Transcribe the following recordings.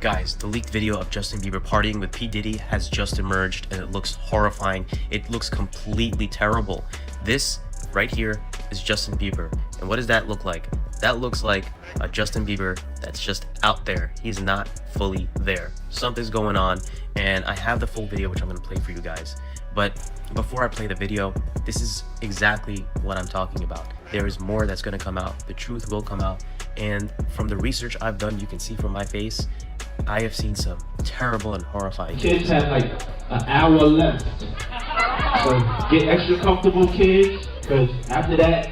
Guys, the leaked video of Justin Bieber partying with P. Diddy has just emerged and it looks horrifying. It looks completely terrible. This right here is Justin Bieber. And what does that look like? That looks like a Justin Bieber that's just out there. He's not fully there. Something's going on, and I have the full video which I'm going to play for you guys. But before I play the video, this is exactly what I'm talking about. There is more that's going to come out. The truth will come out. And from the research I've done, you can see from my face, I have seen some terrible and horrifying kids have like an hour left. So get extra comfortable, kids, because after that,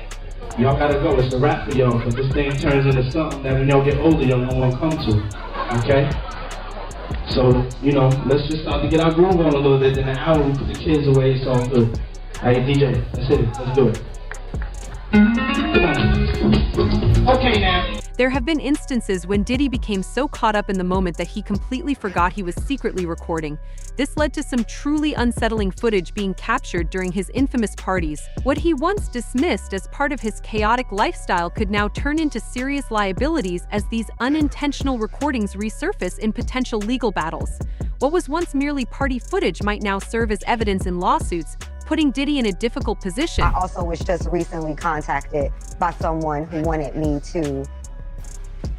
y'all gotta go. It's a wrap for y'all, because this thing turns into something that when y'all get older, y'all don't want to come to. Okay? So, you know, let's just start to get our groove on a little bit. In an hour, we put the kids away, it's all good. Hey, DJ, that's it. Let's do it. Come on. Okay, now. There have been instances when Diddy became so caught up in the moment that he completely forgot he was secretly recording. This led to some truly unsettling footage being captured during his infamous parties. What he once dismissed as part of his chaotic lifestyle could now turn into serious liabilities as these unintentional recordings resurface in potential legal battles. What was once merely party footage might now serve as evidence in lawsuits, putting Diddy in a difficult position. I also was just recently contacted by someone who wanted me to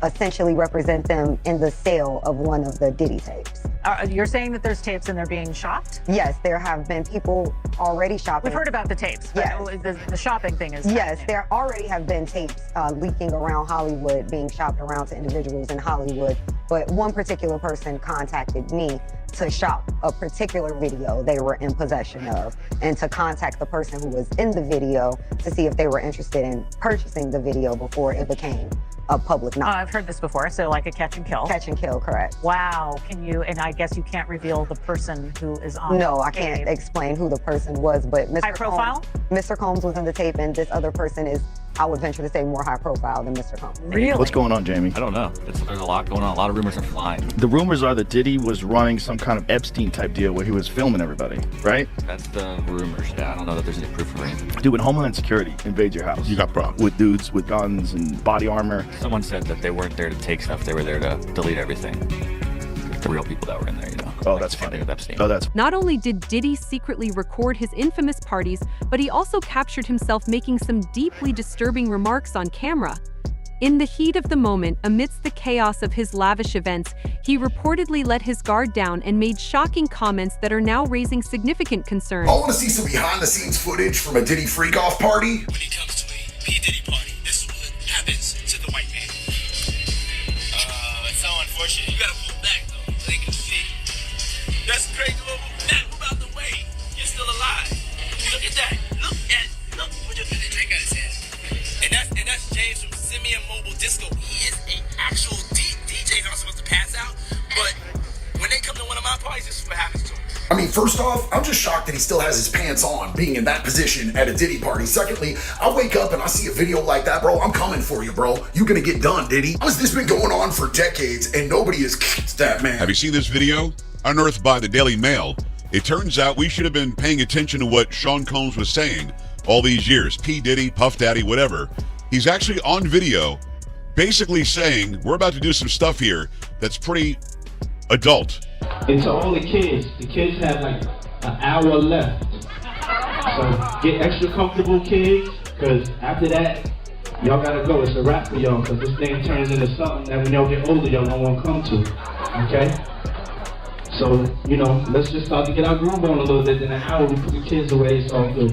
essentially represent them in the sale of one of the Diddy tapes. You're saying that there's tapes and they're being shopped? Yes, there have been people already shopping. We've heard about the tapes, but yes. The shopping thing is yes, there already have been tapes leaking around Hollywood, being shopped around to individuals in Hollywood, but one particular person contacted me to shop a particular video they were in possession of, and to contact the person who was in the video to see if they were interested in purchasing the video before it became a public knowledge. I've heard this before, so like a catch and kill. Catch and kill, correct. Wow, can you, and I guess you can't reveal the person who is on No, the I tape. can't explain who the person was, but High profile? Mr. Combs was in the tape, and this other person is, I would venture to say, more high profile than Mr. Combs. Really? What's going on, Jamie? I don't know. There's a lot going on. A lot of rumors are flying. The rumors are that Diddy was running some kind of Epstein type deal where he was filming everybody, right? That's the rumors. Yeah, I don't know that there's any proof for anything. Dude, when Homeland Security invades your house, You got problems. with dudes with guns and body armor. Someone said that they weren't there to take stuff. They were there to delete everything. The real people that were in there, you know. Oh, Like that's the same funny. thing with Epstein. Oh, that's Not only did Diddy secretly record his infamous parties, but he also captured himself making some deeply disturbing remarks on camera. In the heat of the moment, amidst the chaos of his lavish events, he reportedly let his guard down and made shocking comments that are now raising significant concerns. I want to see some behind-the-scenes footage from a Diddy freak-off party. When it comes to a P. Diddy party, this is what happens to the white man. It's so unfortunate. You gotta move back, though, so they can see. That's crazy. Move out the way. You're still alive. Look at that. Look what you did. Drink out his head. And that's James from Simeon Mobile Disco. He is an actual DJ. Not supposed to pass out, but when they come to one of my parties, this is what happens to him. I mean, first off, I'm just shocked that he still has his pants on, being in that position at a Diddy party. Secondly, I wake up and I see a video like that, bro. I'm coming for you, bro. You gonna get done, Diddy. How has this been going on for decades and nobody has kicked that man? Have you seen this video? Unearthed by the Daily Mail. It turns out we should have been paying attention to what Sean Combs was saying all these years. P. Diddy, Puff Daddy, whatever. He's actually on video basically saying, we're about to do some stuff here that's pretty adult. And to all the kids have like an hour left. So get extra comfortable, kids, because after that, y'all gotta go. It's a wrap for y'all, because this thing turns into something that when y'all get older, y'all don't want to come to. Okay? So, you know, let's just start to get our groove on a little bit. In an hour, we put the kids away. It's all good.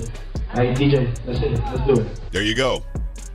Hey, DJ, that's it. Let's do it. There you go.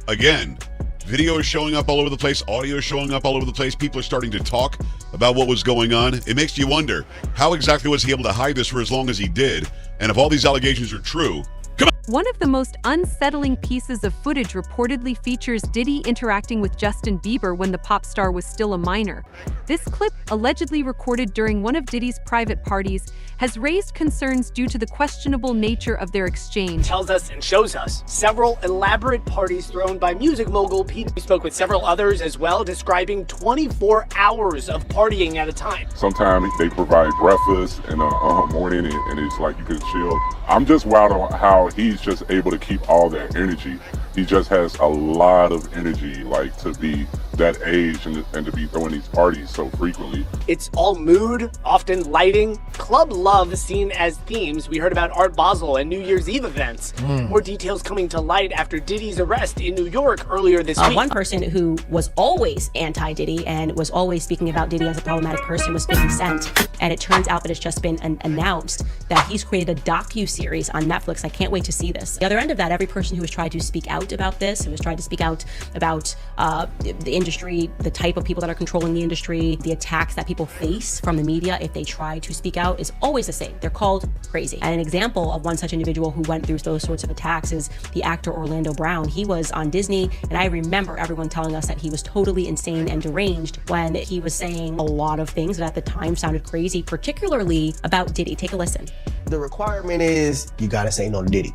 Again, video is showing up all over the place, audio is showing up all over the place. People are starting to talk about what was going on. It makes you wonder, how exactly was he able to hide this for as long as he did? And if all these allegations are true, come on. One of the most unsettling pieces of footage reportedly features Diddy interacting with Justin Bieber when the pop star was still a minor. This clip, allegedly recorded during one of Diddy's private parties, has raised concerns due to the questionable nature of their exchange. Tells us and shows us several elaborate parties thrown by music mogul P. We spoke with several others as well, describing 24 hours of partying at a time. Sometimes they provide breakfast in the morning and it's like you can chill. I'm just wild on how he's he's just able to keep all that energy. He just has a lot of energy, like, to be that age and to be throwing these parties so frequently. It's all mood, often lighting, club love seen as themes. We heard about Art Basel and New Year's Eve events. More details coming to light after Diddy's arrest in New York earlier this week. One person who was always anti-Diddy and was always speaking about Diddy as a problematic person was 50 Cent. And it turns out that it's just been announced that he's created a docu-series on Netflix. I can't wait to see this. The other end of that, every person who has tried to speak out about this, who has tried to speak out about the industry, the type of people that are controlling the industry, the attacks that people face from the media if they try to speak out, is always the same. They're called crazy. And an example of one such individual who went through those sorts of attacks is the actor Orlando Brown. He was on Disney, and I remember everyone telling us that he was totally insane and deranged when he was saying a lot of things that at the time sounded crazy, particularly about Diddy. Take a listen. The requirement is you gotta say no to Diddy.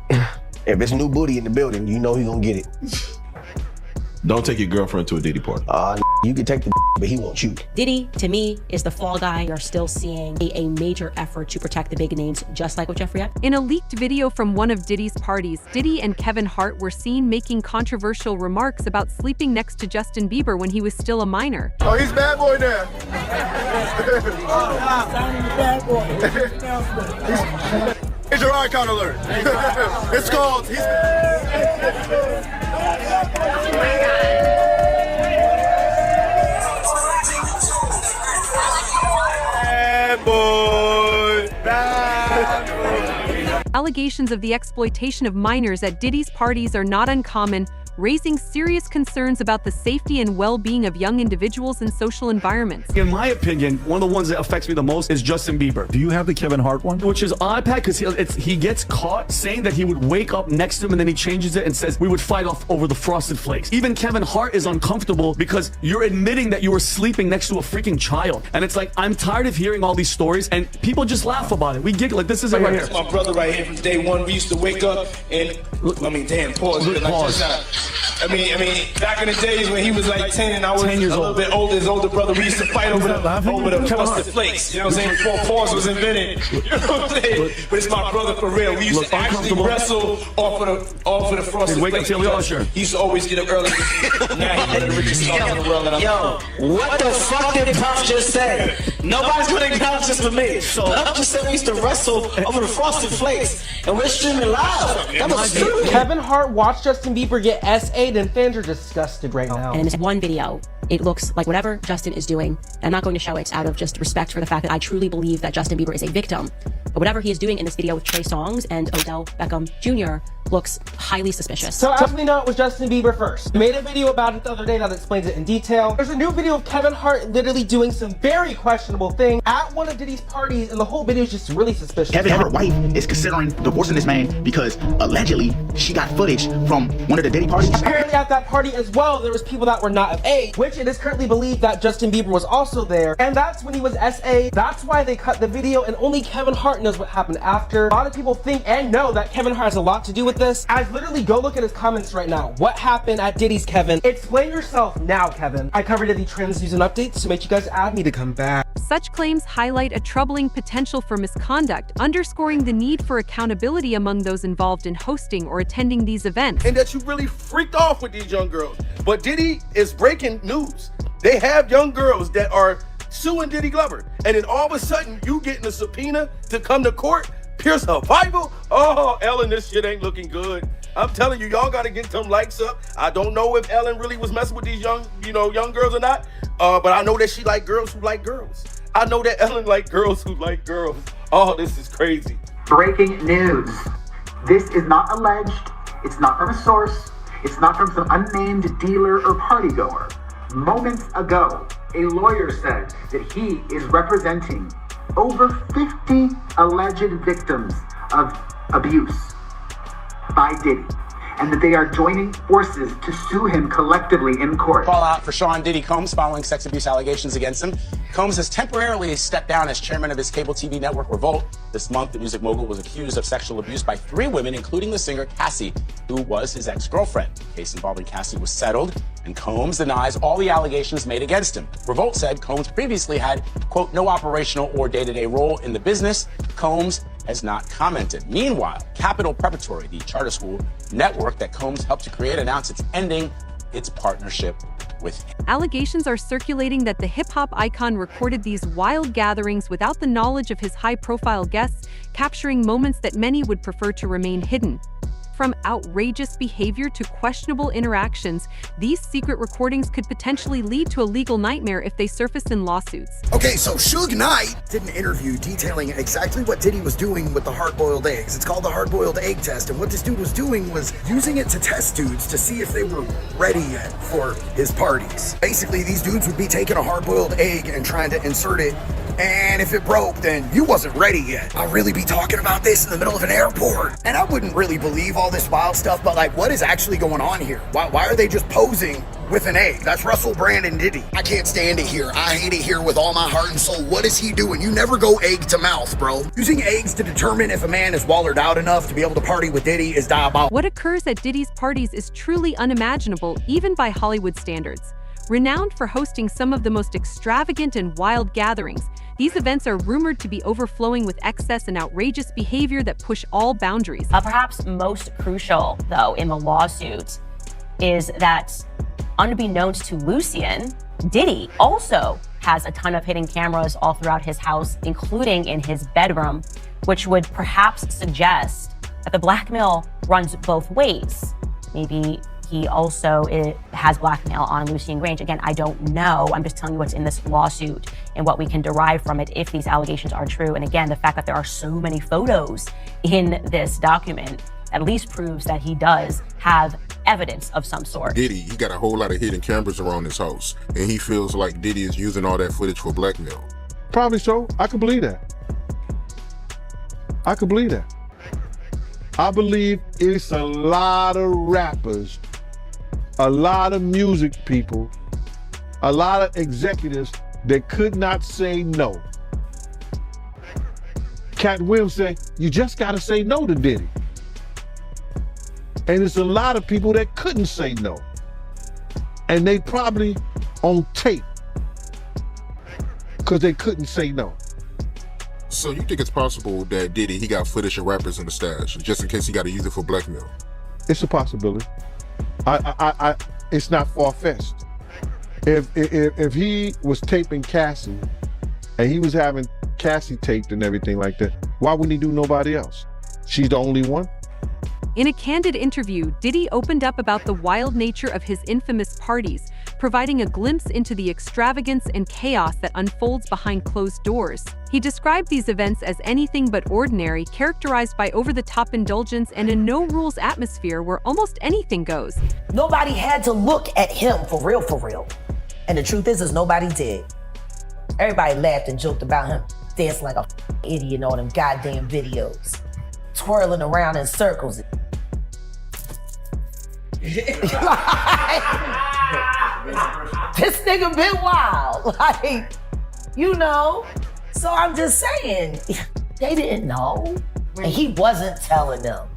If it's new booty in the building, you know he's gonna get it. Don't take your girlfriend to a Diddy party. You can take the but he won't shoot. Diddy, to me, is the fall guy. You're still seeing a major effort to protect the big names, just like with Jeffrey Epstein. In a leaked video from one of Diddy's parties, Diddy and Kevin Hart were seen making controversial remarks about sleeping next to Justin Bieber when he was still a minor. Oh, he's bad boy now. He's your icon alert. It's called. Bad boy. Bad boy. Allegations of the exploitation of minors at Diddy's parties are not uncommon, raising serious concerns about the safety and well-being of young individuals in social environments. In my opinion, one of the ones that affects me the most is Justin Bieber. Do you have the Kevin Hart one? Which is odd, Pat, because he gets caught saying that he would wake up next to him and then he changes it and says we would fight off over the Frosted Flakes. Even Kevin Hart is uncomfortable because you're admitting that you were sleeping next to a freaking child. And it's like, I'm tired of hearing all these stories and people just laugh about it. We giggle like this is it right here. That's my brother right here from day one. We used to wake up and, pause. I mean, back in the days when he was like 10 and I was 10 years a little bit older, his older brother, we used to fight over the Frosted Flakes. You know what I'm saying? Before pause was invented. You know what I'm saying? But it's my brother for real. We used to actually wrestle off of the Frosted Wake up Flakes. till the usher. He used to always get up early. Now he's the richest star in the world. What the fuck did Puff just say? Nobody's gonna acknowledge this for me. Puff just said we used to wrestle over the Frosted Flakes, and we're streaming live. That was stupid. Kevin Hart watched Justin Bieber get SA'd and fans are disgusted right now. And in this one video, it looks like whatever Justin is doing, and I'm not going to show it out of just respect for the fact that I truly believe that Justin Bieber is a victim. But whatever he is doing in this video with Trey Songz and Odell Beckham Jr. looks highly suspicious. So as we know, it was Justin Bieber first. Made a video about it the other day that explains it in detail. There's a new video of Kevin Hart literally doing some very questionable thing at one of Diddy's parties, and the whole video is just really suspicious. Kevin Hart's wife is considering divorcing this man because allegedly she got footage from one of the Diddy parties. Apparently at that party as well, there was people that were not of age, which it is currently believed that Justin Bieber was also there. And that's when he was SA. That's why they cut the video, and only Kevin Hart knows what happened after. A lot of people think and know that Kevin Hart has a lot to do with this. As literally go look at his comments right now. What happened at Diddy's, Kevin? Explain yourself now, Kevin. I covered Diddy trends, news, and updates to make you guys add me to come back. Such claims highlight a troubling potential for misconduct, underscoring the need for accountability among those involved in hosting or attending these events. And that you really freaked off with these young girls. But Diddy is breaking news. They have young girls that are suing Diddy Glover. And then all of a sudden, you getting a subpoena to come to court? Pure survival? Oh, Ellen, this shit ain't looking good. I'm telling you, y'all gotta get some likes up. I don't know if Ellen really was messing with these young girls or not. But I know that she like girls who like girls. I know that Ellen like girls who like girls. Oh, this is crazy. Breaking news. This is not alleged. It's not from a source. It's not from some unnamed dealer or partygoer. Moments ago, a lawyer said that he is representing over 50 alleged victims of abuse by Diddy, and that they are joining forces to sue him collectively in court. Fallout for Sean Diddy Combs following sex abuse allegations against him. Combs has temporarily stepped down as chairman of his cable TV network Revolt. This month, the music mogul was accused of sexual abuse by 3 women, including the singer Cassie, who was his ex-girlfriend. The case involving Cassie was settled, and Combs denies all the allegations made against him. Revolt said Combs previously had, quote, no operational or day-to-day role in the business. Combs has not commented. Meanwhile, Capital Preparatory, the charter school network that Combs helped to create, announced it's ending its partnership with him. Allegations are circulating that the hip-hop icon recorded these wild gatherings without the knowledge of his high-profile guests, capturing moments that many would prefer to remain hidden. From outrageous behavior to questionable interactions, these secret recordings could potentially lead to a legal nightmare if they surfaced in lawsuits. Okay, so Suge Knight did an interview detailing exactly what Diddy was doing with the hard-boiled eggs. It's called the hard-boiled egg test, and what this dude was doing was using it to test dudes to see if they were ready yet for his parties. Basically, these dudes would be taking a hard-boiled egg and trying to insert it, and if it broke, then you wasn't ready yet. I'll really be talking about this in the middle of an airport. And I wouldn't really believe all this wild stuff, but like, what is actually going on here? Why are they just posing with an egg? That's Russell Brand and Diddy. I can't stand it here. I hate it here with all my heart and soul. What is he doing? You never go egg to mouth, bro. Using eggs to determine if a man is wallered out enough to be able to party with Diddy is diabolical. What occurs at Diddy's parties is truly unimaginable, even by Hollywood standards. Renowned for hosting some of the most extravagant and wild gatherings, these events are rumored to be overflowing with excess and outrageous behavior that push all boundaries. Perhaps most crucial, though, in the lawsuit is that, unbeknownst to Lucien, Diddy also has a ton of hidden cameras all throughout his house, including in his bedroom, which would perhaps suggest that the blackmail runs both ways. Maybe he also has blackmail on Lucien Grange. Again, I don't know. I'm just telling you what's in this lawsuit and what we can derive from it if these allegations are true. And again, the fact that there are so many photos in this document at least proves that he does have evidence of some sort. Diddy, he got a whole lot of hidden cameras around his house, and he feels like Diddy is using all that footage for blackmail. Probably so. I can believe that. I can believe that. I believe it's a lot of rappers, a lot of music people, a lot of executives that could not say no. Cat Williams said, you just gotta say no to Diddy. And it's a lot of people that couldn't say no. And they probably on tape because they couldn't say no. So you think it's possible that Diddy, he got footage of rappers in the stash, just in case he got to use it for blackmail? It's a possibility. It's not far-fetched. If he was taping Cassie and he was having Cassie taped and everything like that, why wouldn't he do nobody else? She's the only one. In a candid interview, Diddy opened up about the wild nature of his infamous parties, providing a glimpse into the extravagance and chaos that unfolds behind closed doors. He described these events as anything but ordinary, characterized by over-the-top indulgence and a no-rules atmosphere where almost anything goes. Nobody had to look at him for real. And the truth is nobody did. Everybody laughed and joked about him, dancing like a idiot in all them goddamn videos, twirling around in circles. This nigga been wild, like, you know. So I'm just saying, they didn't know, and he wasn't telling them.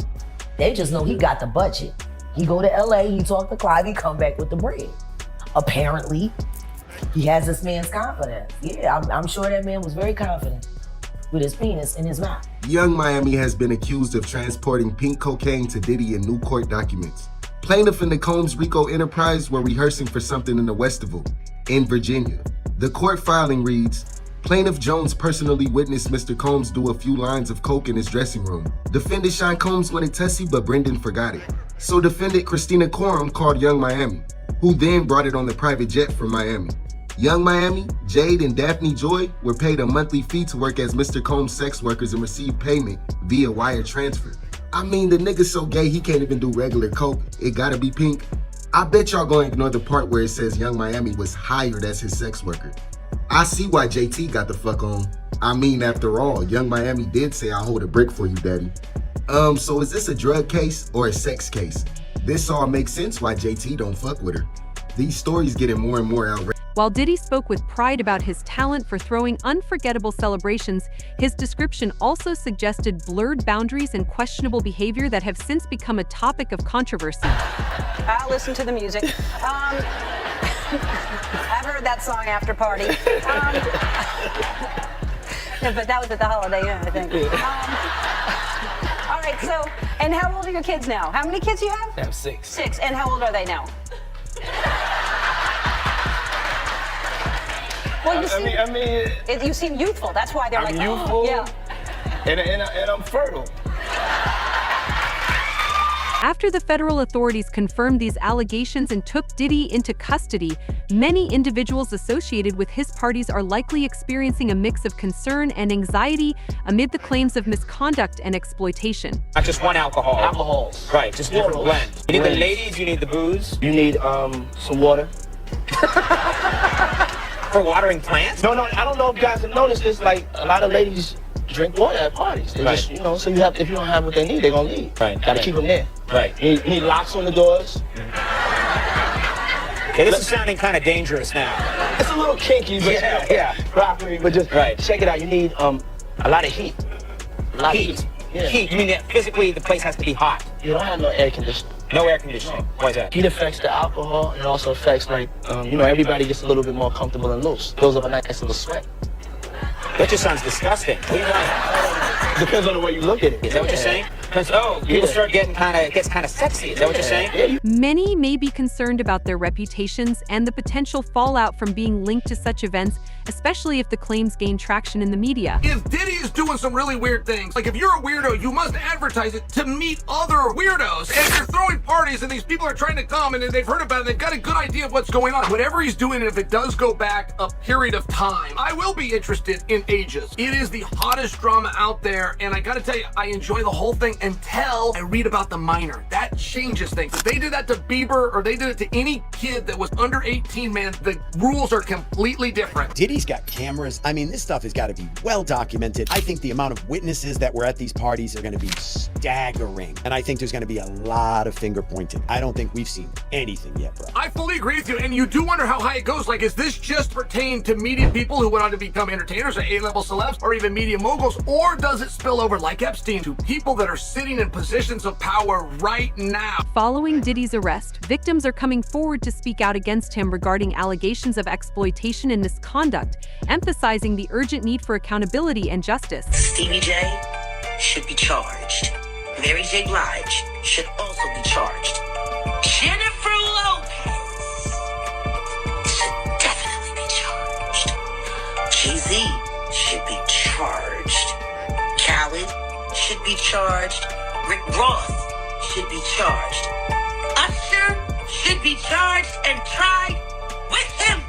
They just know he got the budget. He go to LA, he talk to Clive, he come back with the bread. Apparently, he has this man's confidence. Yeah, I'm sure that man was very confident with his penis in his mouth. Young Miami has been accused of transporting pink cocaine to Diddy in new court documents. Plaintiff and the Combs RICO enterprise were rehearsing for something in the Westival in Virginia. The court filing reads, Plaintiff Jones personally witnessed Mr. Combs do a few lines of coke in his dressing room. Defendant Sean Combs wanted Tessie, but Brendan forgot it. So defendant Christina Coram called Young Miami, who then brought it on the private jet from Miami. Young Miami, Jade, and Daphne Joy were paid a monthly fee to work as Mr. Combs' sex workers and receive payment via wire transfer. I mean, the nigga's so gay he can't even do regular coke. It gotta be pink. I bet y'all gonna ignore the part where it says Young Miami was hired as his sex worker. I see why JT got the fuck on. I mean, after all, Young Miami did say, I'll hold a brick for you, daddy. So is this a drug case or a sex case? This all makes sense why JT don't fuck with her. These stories getting more and more outrageous. While Diddy spoke with pride about his talent for throwing unforgettable celebrations, his description also suggested blurred boundaries and questionable behavior that have since become a topic of controversy. I listen to the music. I've heard that song after party. But that was at the Holiday Inn, I think. All right, so, and how old are your kids now? How many kids do you have? I have 6. 6, and how old are they now? Well, you seem youthful. That's why they're I'm like, youthful. Oh, yeah. And I'm fertile. After the federal authorities confirmed these allegations and took Diddy into custody, many individuals associated with his parties are likely experiencing a mix of concern and anxiety amid the claims of misconduct and exploitation. Not just one alcohol. Alcohols. Right, just different blends. You need the ladies, you need the booze. You need some water. For watering plants? No, I don't know if you guys have noticed this. Like, a lot of ladies drink water at parties. They just, so you have, if you don't have what they need, they're gonna leave. Right. Gotta keep them there. Right. You need locks on the doors. Okay, this is sounding kind of dangerous now. It's a little kinky, but properly, but just check it out. You need a lot of heat. A lot of heat. Yeah. Heat. You mean that physically the place has to be hot? You don't have no air conditioning. No air conditioning. Why is that? Heat affects the alcohol, and it also affects, like, everybody gets a little bit more comfortable and loose. Builds up a nice little sweat. That just sounds disgusting. What are you doing? Depends on the way you look at it. Is that what you're saying? Because, people start getting gets kind of sexy. Is that what you're saying? Many may be concerned about their reputations and the potential fallout from being linked to such events, especially if the claims gain traction in the media. If Diddy is doing some really weird things, like if you're a weirdo, you must advertise it to meet other weirdos. And if you're throwing parties and these people are trying to come and they've heard about it, they've got a good idea of what's going on. Whatever he's doing, if it does go back a period of time, I will be interested in Ages. It is the hottest drama out there, and I gotta tell you, I enjoy the whole thing until I read about the minor. That changes things. If they did that to Bieber or they did it to any kid that was under 18, man, the rules are completely different. Diddy's got cameras. I mean, this stuff has got to be well documented. I think the amount of witnesses that were at these parties are going to be staggering. And I think there's going to be a lot of finger pointing. I don't think we've seen anything yet, bro. I fully agree with you, and you do wonder how high it goes. Like, is this just pertain to media people who went on to become entertainers or A-level celebs or even media moguls, or does it spill over like Epstein to people that are sitting in positions of power right now? Following Diddy's arrest, victims are coming forward to speak out against him regarding allegations of exploitation and misconduct, emphasizing the urgent need for accountability and justice. Stevie J should be charged. Mary J. Blige should also be charged. Jennifer Lopez should definitely be charged. Jay-Z should be charged. Khaled should be charged. Rick Ross should be charged. Usher should be charged and tried with him.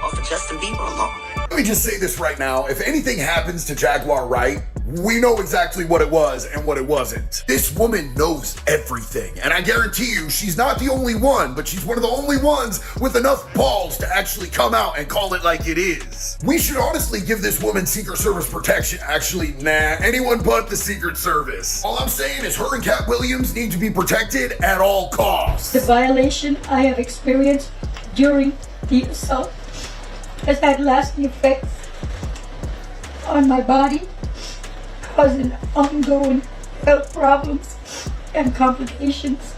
Or for Justin Bieber alone. Let me just say this right now. If anything happens to Jaguar Wright, we know exactly what it was and what it wasn't. This woman knows everything. And I guarantee you, she's not the only one, but she's one of the only ones with enough balls to actually come out and call it like it is. We should honestly give this woman Secret Service protection. Actually, nah, anyone but the Secret Service. All I'm saying is her and Cat Williams need to be protected at all costs. The violation I have experienced during the assault has had lasting effects on my body, causing ongoing health problems and complications.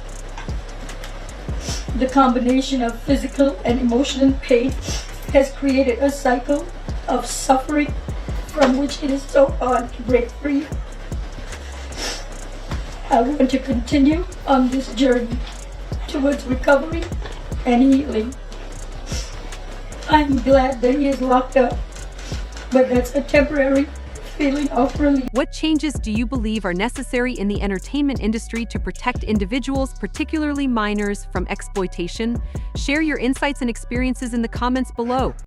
The combination of physical and emotional pain has created a cycle of suffering from which it is so hard to break free. I want to continue on this journey towards recovery and healing. I'm glad that he is locked up, but that's a temporary feeling of relief. What changes do you believe are necessary in the entertainment industry to protect individuals, particularly minors, from exploitation? Share your insights and experiences in the comments below.